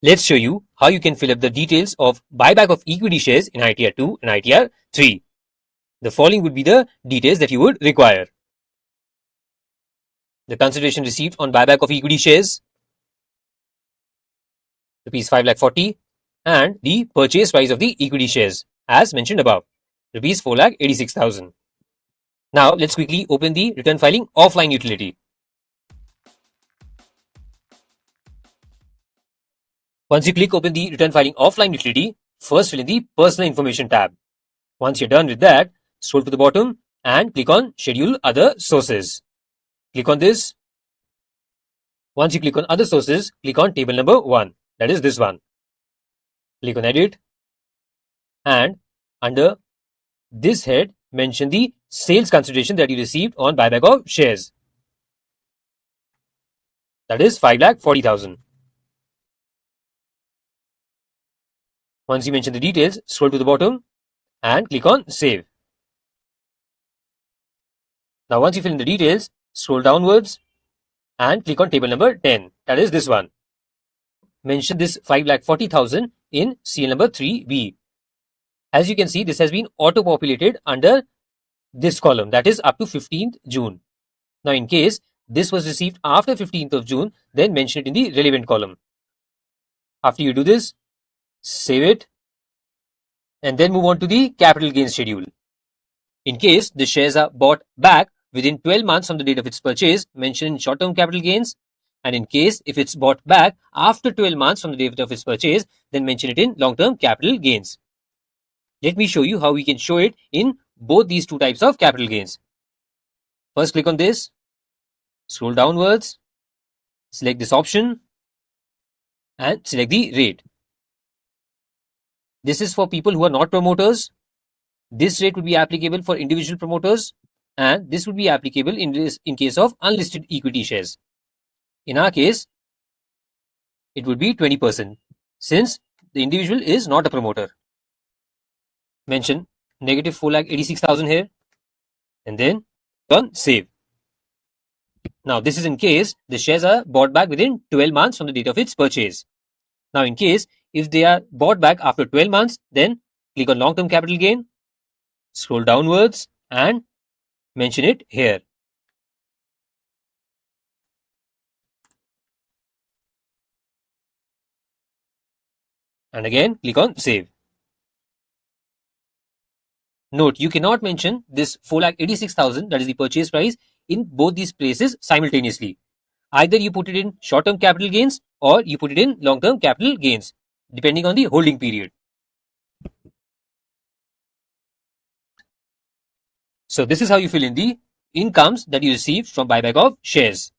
Let's show you how you can fill up the details of buyback of equity shares in ITR-2 and ITR-3. The following would be the details that you would require. The consideration received on buyback of equity shares, rupees 5,40,000, and the purchase price of the equity shares as mentioned above, rupees 4,86,000. Now let's quickly open the return filing offline utility. Once you click open the return filing offline utility, first fill in the personal information tab. Once you're done with that, scroll to the bottom and click on schedule other sources. Click on this. Once you click on other sources, click on table number 1, that is this one. Click on edit and under this head mention the sales consideration that you received on buyback of shares. That is 5,40,000. Once you mention the details, scroll to the bottom and click on save. Now once you fill in the details, scroll downwards and click on table number 10, that is this one. Mention this 5,40,000 in CL number 3B. As you can see, this has been auto-populated under this column, that is up to 15th June. Now in case this was received after 15th of June, then mention it in the relevant column. After you do this, save it and then move on to the capital gains schedule. In case the shares are bought back within 12 months from the date of its purchase, mention in short-term capital gains. And in case if it's bought back after 12 months from the date of its purchase, then mention it in long-term capital gains. Let me show you how we can show it in both these two types of capital gains. First, click on this, scroll downwards, select this option and select the rate. This is for people who are not promoters. This rate would be applicable for individual promoters and this would be applicable in case of unlisted equity shares. In our case, it would be 20% since the individual is not a promoter. Mention negative 4,86,000 here and then click on save. Now this is in case the shares are bought back within 12 months from the date of its purchase. Now in case if they are bought back after 12 months, then click on long-term capital gain, scroll downwards and mention it here. And again click on save. Note, you cannot mention this 4,86,000, that is the purchase price, in both these places simultaneously. Either you put it in short-term capital gains or you put it in long-term capital gains, depending on the holding period. So this is how you fill in the incomes that you received from buyback of shares.